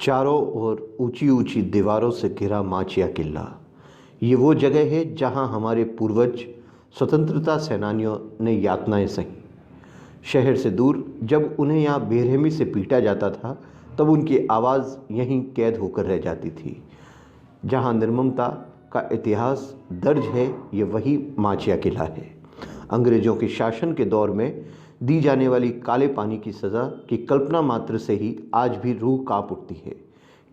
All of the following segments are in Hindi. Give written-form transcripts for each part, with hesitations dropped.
चारों ओर ऊंची ऊंची दीवारों से घिरा माचिया किला। ये वो जगह है जहां हमारे पूर्वज स्वतंत्रता सेनानियों ने यातनाएं सही। शहर से दूर जब उन्हें यहाँ बेरहमी से पीटा जाता था तब उनकी आवाज़ यहीं कैद होकर रह जाती थी। जहाँ निर्ममता का इतिहास दर्ज है, ये वही माचिया किला है। अंग्रेज़ों के शासन के दौर में दी जाने वाली काले पानी की सज़ा की कल्पना मात्र से ही आज भी रूह कांप उठती है।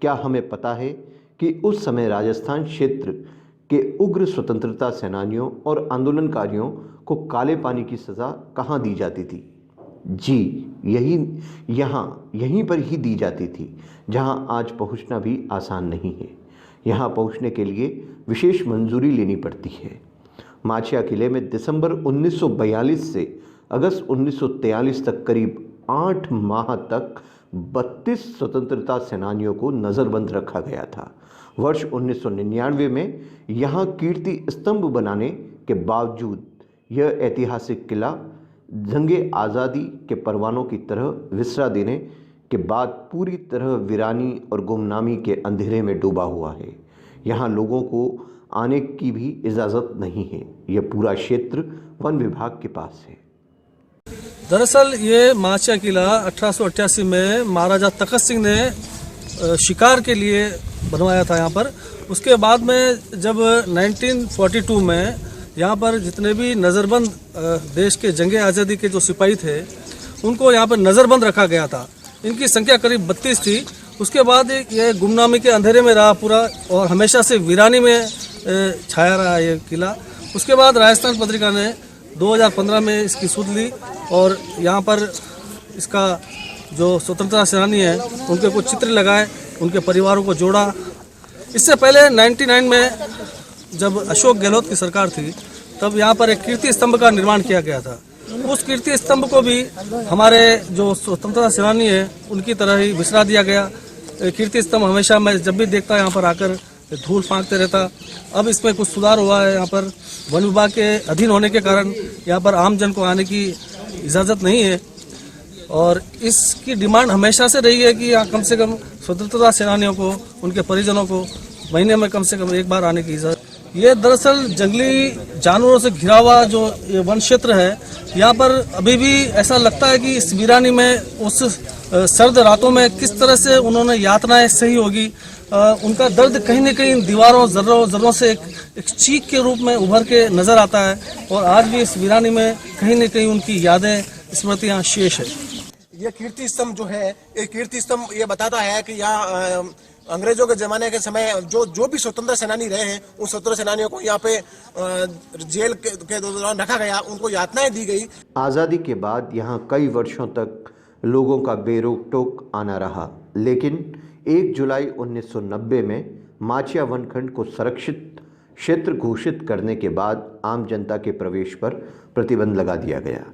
क्या हमें पता है कि उस समय राजस्थान क्षेत्र के उग्र स्वतंत्रता सेनानियों और आंदोलनकारियों को काले पानी की सज़ा कहाँ दी जाती थी? जी, यहीं पर ही दी जाती थी, जहाँ आज पहुँचना भी आसान नहीं है। यहाँ पहुँचने के लिए विशेष मंजूरी लेनी पड़ती है। माचिया किले में दिसंबर 1942 से अगस्त 1943 तक करीब 8 माह तक 32 स्वतंत्रता सेनानियों को नज़रबंद रखा गया था। वर्ष 1999 में यहाँ कीर्ति स्तंभ बनाने के बावजूद यह ऐतिहासिक किला जंगे आज़ादी के परवानों की तरह विसरा देने के बाद पूरी तरह वीरानी और गुमनामी के अंधेरे में डूबा हुआ है। यहाँ लोगों को आने की भी इजाज़त नहीं है। यह पूरा क्षेत्र वन विभाग के पास है। दरअसल ये माचिया किला 1888 में महाराजा तखत सिंह ने शिकार के लिए बनवाया था यहाँ पर। उसके बाद में जब 1942 में यहाँ पर जितने भी नज़रबंद देश के जंगे आज़ादी के जो सिपाही थे उनको यहाँ पर नज़रबंद रखा गया था। इनकी संख्या करीब 32 थी। उसके बाद ये गुमनामी के अंधेरे में रहा पूरा और हमेशा से वीरानी में छाया रहा ये किला। उसके बाद राजस्थान पत्रिका ने 2015 में इसकी सुध ली और यहाँ पर इसका जो स्वतंत्रता सेनानी है उनके कुछ चित्र लगाए, उनके परिवारों को जोड़ा। इससे पहले 99 में जब अशोक गहलोत की सरकार थी तब यहाँ पर एक कीर्ति स्तंभ का निर्माण किया गया था। उस कीर्ति स्तंभ को भी हमारे जो स्वतंत्रता सेनानी है उनकी तरह ही विसरा दिया गया। कीर्ति स्तंभ हमेशा मैं जब भी देखता यहाँ पर आकर धूल फांकते रहता। अब इसमें कुछ सुधार हुआ है। यहाँ पर वन विभाग के अधीन होने के कारण यहाँ पर आम जन को आने की इजाज़त नहीं है और इसकी डिमांड हमेशा से रही है कि यहाँ कम से कम स्वतंत्रता सेनानियों को, उनके परिजनों को महीने में कम से कम एक बार आने की इजाज़त। ये दरअसल जंगली जानवरों से घिरा हुआ जो ये वन क्षेत्र है, यहाँ पर अभी भी ऐसा लगता है कि इस वीरानी में उस सर्द रातों में किस तरह से उन्होंने यातनाएं सही होगी। उनका दर्द कहीं न कहीं दीवारों जर्रों से एक चीख के रूप में उभर के नजर आता है और आज भी इस वीरानी में कहीं न कहीं उनकी यादें, स्मृतियां शेष है। ये कीर्ति स्तंभ जो है, ये कीर्ति स्तंभ ये बताता है कि यहाँ अंग्रेजों के जमाने के समय जो भी स्वतंत्र सेनानी रहे हैं उन स्वतंत्र सेनानियों को यहाँ पे जेल के दौरान रखा गया, उनको यातनाएं दी गई। आज़ादी के बाद यहाँ कई वर्षों तक लोगों का बेरोक टोक आना रहा, लेकिन 1 जुलाई 1990 में माचिया वनखंड को संरक्षित क्षेत्र घोषित करने के बाद आम जनता के प्रवेश पर प्रतिबंध लगा दिया गया।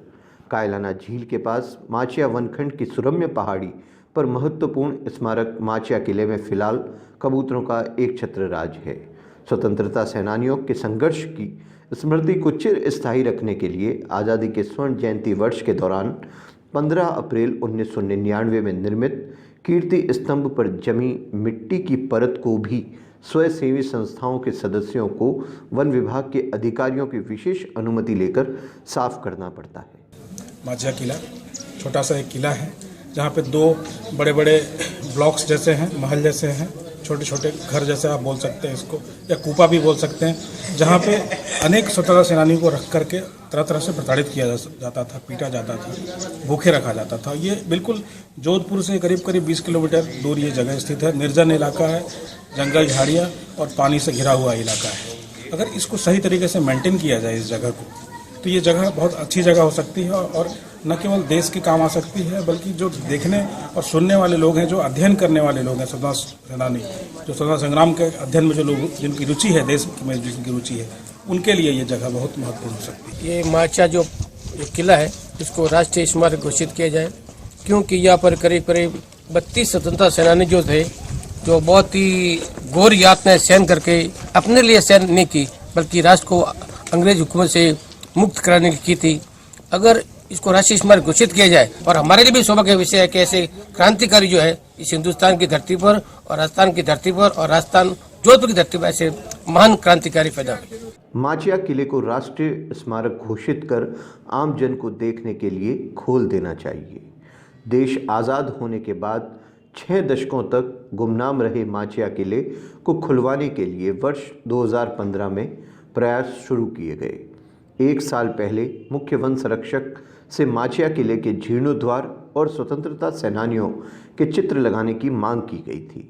कायलाना झील के पास माचिया वनखंड की सुरम्य पहाड़ी पर महत्वपूर्ण स्मारक माचिया किले में फिलहाल कबूतरों का एक छत्र राज है। स्वतंत्रता सेनानियों के संघर्ष की स्मृति को चिर स्थायी रखने के लिए आज़ादी के स्वर्ण जयंती वर्ष के दौरान 15 अप्रैल 1999 में निर्मित कीर्ति स्तंभ पर जमी मिट्टी की परत को भी स्वयंसेवी संस्थाओं के सदस्यों को वन विभाग के अधिकारियों की विशेष अनुमति लेकर साफ करना पड़ता है। माचिया किला छोटा सा एक किला है जहाँ पे 2 बड़े बड़े ब्लॉक्स जैसे हैं, महल जैसे हैं, छोटे छोटे घर जैसे आप बोल सकते हैं इसको, या कूपा भी बोल सकते हैं, जहाँ पे अनेक स्वतंत्रता सेनानियों को रख करके तरह तरह से प्रताड़ित किया जाता था, पीटा जाता था, भूखे रखा जाता था। ये बिल्कुल जोधपुर से करीब 20 किलोमीटर दूर ये जगह स्थित है। निर्जन इलाका है, जंगल झाड़ियाँ और पानी से घिरा हुआ इलाका है। अगर इसको सही तरीके से मेंटेन किया जाए इस जगह को, तो ये जगह बहुत अच्छी जगह हो सकती है और न केवल देश के काम आ सकती है बल्कि जो देखने और सुनने वाले लोग हैं, जो अध्ययन करने वाले लोग हैं, स्वतंत्रता सेनानी, जो स्वतंत्रता संग्राम के अध्ययन में जो लोग जिनकी रुचि है, देश में जिनकी रुचि है, उनके लिए ये जगह बहुत महत्वपूर्ण हो सकती है। ये माचिया जो किला है इसको राष्ट्रीय स्मारक घोषित किया जाए, क्योंकि यहाँ पर करीब 32 स्वतंत्रता सेनानी जो थे, जो बहुत ही घोर यातनाएं सहन करके अपने लिए सहन नहीं की बल्कि राष्ट्र को अंग्रेज हुकूमत से मुक्त कराने की थी। अगर इसको राष्ट्रीय स्मारक घोषित किया जाए। और हमारे लिए भी सौभाग्य विषय है कि ऐसे क्रांतिकारी जो है इस हिंदुस्तान की धरती पर और राजस्थान की धरती पर और राजस्थान जोधपुर की धरती पर ऐसे महान क्रांतिकारी पैदा हुए। माचिया किले को राष्ट्रीय स्मारक घोषित कर आम जन को देखने के लिए खोल देना चाहिए। देश आज़ाद होने के बाद 6 दशकों तक गुमनाम रहे माचिया किले को खुलवाने के लिए वर्ष 2015 में प्रयास शुरू किए गए। 1 साल पहले मुख्य वन संरक्षक से माचिया किले के जीर्णोद्वार और स्वतंत्रता सेनानियों के चित्र लगाने की मांग की गई थी।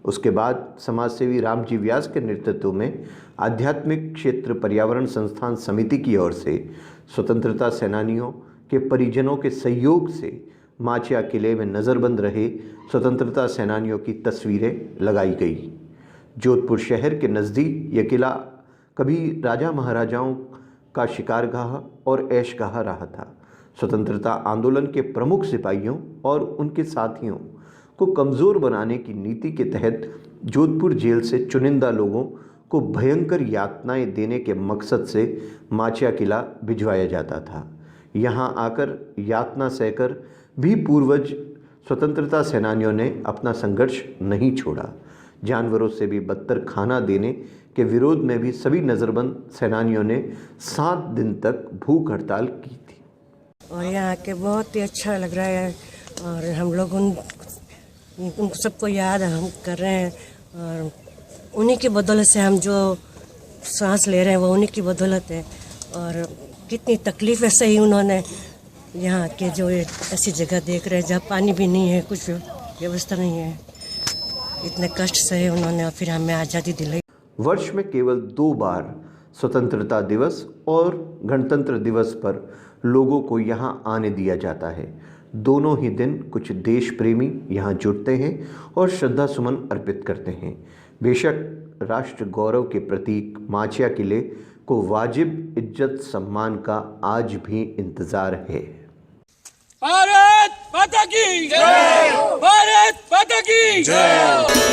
उसके बाद समाजसेवी रामजी व्यास के नेतृत्व में आध्यात्मिक क्षेत्र पर्यावरण संस्थान समिति की ओर से स्वतंत्रता सेनानियों के परिजनों के सहयोग से माचिया किले में नज़रबंद रहे स्वतंत्रता सेनानियों की तस्वीरें लगाई गई। जोधपुर शहर के नज़दीक यह किला कभी राजा महाराजाओं का शिकारगाह और ऐशगाह रहा था। स्वतंत्रता आंदोलन के प्रमुख सिपाहियों और उनके साथियों को कमज़ोर बनाने की नीति के तहत जोधपुर जेल से चुनिंदा लोगों को भयंकर यातनाएं देने के मकसद से माचिया किला भिजवाया जाता था। यहाँ आकर यातना सहकर भी पूर्वज स्वतंत्रता सेनानियों ने अपना संघर्ष नहीं छोड़ा। जानवरों से भी बदतर खाना देने के विरोध में भी सभी नज़रबंद सेनानियों ने 7 दिन तक भूख हड़ताल की थी। और यहाँ के बहुत ही अच्छा लग रहा है और हम लोग उन सबको याद हम कर रहे हैं और उन्हीं की बदौलत से हम जो सांस ले रहे हैं वो उन्हीं की बदौलत है। और कितनी तकलीफ़ें सही उन्होंने यहाँ के जो ऐसी जगह देख रहे हैं जहाँ पानी भी नहीं है, कुछ व्यवस्था नहीं है, इतने कष्ट सहे उन्होंने और फिर हमें आज़ादी दिलाई। वर्ष में केवल 2 बार स्वतंत्रता दिवस और गणतंत्र दिवस पर लोगों को यहाँ आने दिया जाता है। दोनों ही दिन कुछ देश प्रेमी यहाँ जुटते हैं और श्रद्धा सुमन अर्पित करते हैं। बेशक राष्ट्र गौरव के प्रतीक माचिया किले को वाजिब इज्जत सम्मान का आज भी इंतजार है। भारत माता की जय! भारत माता की जय!